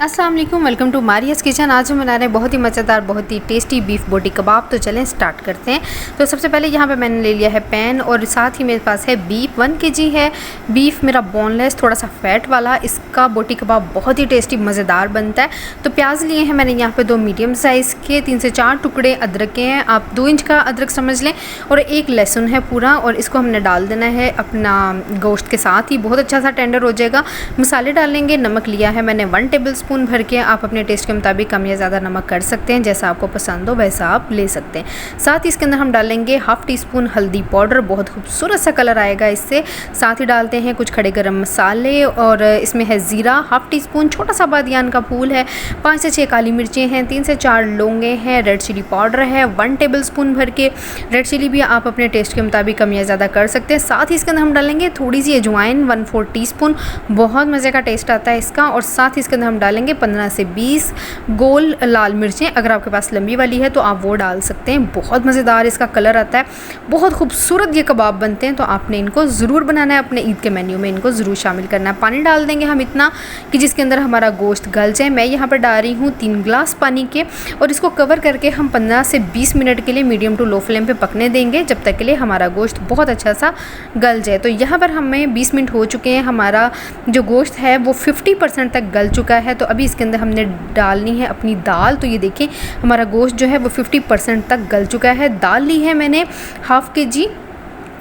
अस्सलाम वालेकुम, welcome to मारियाज़ kitchen. आज हम बना रहे हैं बहुत ही मज़ेदार, बहुत ही टेस्टी बीफ बोटी कबाब। तो चलें स्टार्ट करते हैं। तो सबसे पहले यहाँ पे मैंने ले लिया है पैन और साथ ही मेरे पास है बीफ 1 kg है। बीफ मेरा बोनलेस, थोड़ा सा फैट वाला। इसका बोटी कबाब बहुत ही टेस्टी मज़ेदार बनता है। तो प्याज लिए हैं मैंने यहाँ पर 2 मीडियम साइज़ के, 3 से 4 टुकड़े अदरक के हैं, आप 2 इंच का अदरक समझ लें, और 1 लहसुन है पूरा। और इसको हमने डाल देना है अपना गोश्त के साथ ही, बहुत अच्छा सा टेंडर हो जाएगा। मसाले डालेंगे। नमक लिया है मैंने 1 टेबलस्पून भर के, आप अपने टेस्ट के मुताबिक कम या ज़्यादा नमक कर सकते हैं, जैसा आपको पसंद हो वैसा आप ले सकते हैं। साथ ही इसके अंदर हम डालेंगे 1/2 टीस्पून हल्दी पाउडर, बहुत खूबसूरत सा कलर आएगा इससे। साथ ही डालते हैं कुछ खड़े गरम मसाले, और इसमें है ज़ीरा 1/2 टीस्पून, छोटा सा बादियान का फूल है, 5 से 6 काली मिर्चें हैं, 3 से 4 लौंगे हैं, रेड चिली पाउडर है 1 टेबलस्पून भर के। रेड चिली भी आप अपने टेस्ट के मुताबिक कम या ज़्यादा कर सकते हैं। साथ ही इसके अंदर हम डालेंगे थोड़ी सी अजवाइन 1/4 टीस्पून, बहुत मज़े का टेस्ट आता है इसका। और साथ ही इसके अंदर हम डालेंगे 15 से 20 गोल लाल मिर्चें, अगर आपके पास लंबी वाली है तो आप वो डाल सकते हैं। बहुत मज़ेदार इसका कलर आता है, बहुत खूबसूरत ये कबाब बनते हैं। तो आपने इनको ज़रूर बनाना है, अपने ईद के मेन्यू में इनको ज़रूर शामिल करना है। पानी डाल देंगे हम इतना कि जिसके अंदर हमारा गोश्त गल जाए। मैं यहाँ पर डाल रही हूँ 3 गिलास पानी के, और इसको कवर करके हम 15 से 20 मिनट के लिए मीडियम टू लो फ्लेम पे पकने देंगे, जब तक के लिए हमारा गोश्त बहुत अच्छा सा गल जाए। तो यहाँ पर हमें 20 मिनट हो चुके हैं, हमारा जो गोश्त है वो 50% तक गल चुका है। तो अभी इसके अंदर हमने डालनी है अपनी दाल। तो ये देखें हमारा गोश्त जो है वो 50% तक गल चुका है। दाल ली है मैंने 1/2 kg,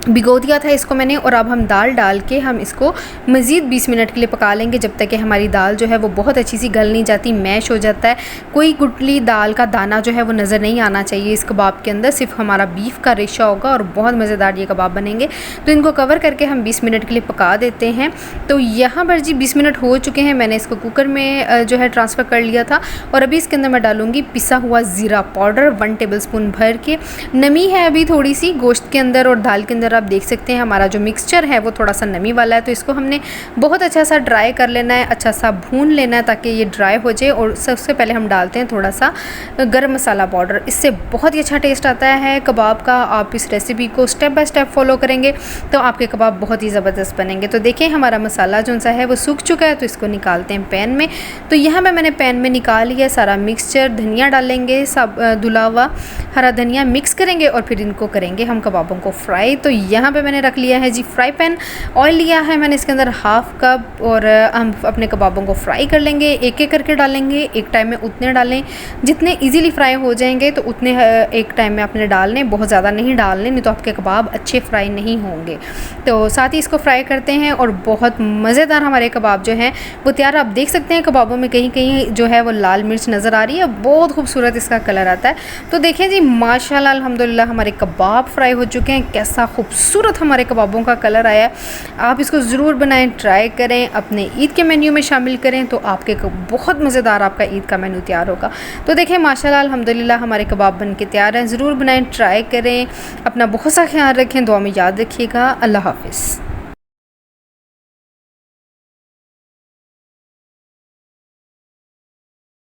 भिगो दिया था इसको मैंने, और अब हम दाल डाल के हम इसको मज़ीद 20 मिनट के लिए पका लेंगे, जब तक कि हमारी दाल जो है वो बहुत अच्छी सी गल नहीं जाती, मैश हो जाता है। कोई गुटली दाल का दाना जो है वो नज़र नहीं आना चाहिए इस कबाब के अंदर, सिर्फ हमारा बीफ का रेशा होगा और बहुत मज़ेदार ये कबाब बनेंगे। तो इनको कवर करके हम 20 मिनट के लिए पका देते हैं। तो यहाँ पर जी 20 मिनट हो चुके हैं, मैंने इसको कुकर में जो है ट्रांसफ़र कर लिया था। और अभी इसके अंदर मैं डालूँगी पिसा हुआ ज़ीरा पाउडर 1 टेबलस्पून भर के। नमी है अभी थोड़ी सी गोश्त के अंदर और दाल के अंदर, आप देख सकते हैं हमारा जो मिक्सचर है वो थोड़ा सा नमी वाला है। तो इसको हमने बहुत अच्छा सा ड्राई कर लेना है, अच्छा सा भून लेना है ताकि ये ड्राई हो जाए। और सबसे पहले हम डालते हैं थोड़ा सा गरम मसाला पाउडर, इससे बहुत ही अच्छा टेस्ट आता है कबाब का। आप इस रेसिपी को स्टेप बाय स्टेप फॉलो करेंगे तो आपके कबाब बहुत ही ज़बरदस्त बनेंगे। तो देखें हमारा मसाला जो सा है वो सूख चुका है, तो इसको निकालते हैं पैन में। तो यहाँ पे मैंने पैन में निकाल लिया सारा मिक्सचर। धनिया डालेंगे, सब धुला हुआ हरा धनिया मिक्स करेंगे, और फिर इनको करेंगे हम कबाबों को फ्राई। तो यहाँ पे मैंने रख लिया है जी फ्राई पैन, ऑयल लिया है मैंने इसके अंदर 1/2 कप, और हम अपने कबाबों को फ्राई कर लेंगे। एक एक करके डालेंगे, एक टाइम में उतने डालें जितने इजीली फ्राई हो जाएंगे, तो उतने एक टाइम में आपने डालने, बहुत ज़्यादा नहीं डालने, नहीं तो आपके कबाब अच्छे फ्राई नहीं होंगे। तो साथ ही इसको फ्राई करते हैं, और बहुत मज़ेदार हमारे कबाब जो हैं वो तैयार। आप देख सकते हैं कबाबों में कहीं कहीं जो है वो लाल मिर्च नज़र आ रही है, बहुत खूबसूरत इसका कलर आता है। तो देखें जी माशाल्लाह अल्हम्दुलिल्लाह हमारे कबाब फ्राई हो चुके हैं, कैसा खूबसूरत हमारे कबाबों का कलर आया है। आप इसको ज़रूर बनाएं, ट्राई करें, अपने ईद के मेन्यू में शामिल करें, तो आपके बहुत मज़ेदार आपका ईद का मेन्यू तैयार होगा। तो देखें माशाल्लाह अल्हम्दुलिल्लाह हमारे कबाब बन के तैयार हैं। ज़रूर बनाएं, ट्राई करें, अपना बहुत सा ख्याल रखें, दुआ में याद रखिएगा। अल्लाह हाफ़िज़।